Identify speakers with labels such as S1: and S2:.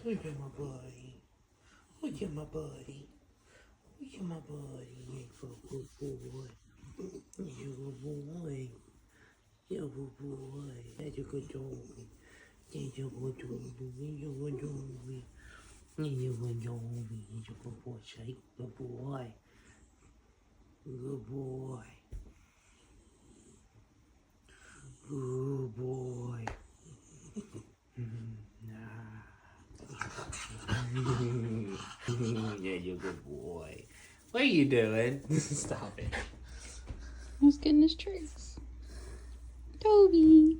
S1: Look at my buddy. Look at my buddy. Look at my buddy. You're a good boy. You're a good boy. You're a good boy. That's a good dog. That's a good dog. That's a good dog. That's a good dog. That's a good boy. Say, good boy. Good boy. Good boy. Yeah, you're a good boy. What are you doing? Stop it.
S2: He's getting his tricks. Toby.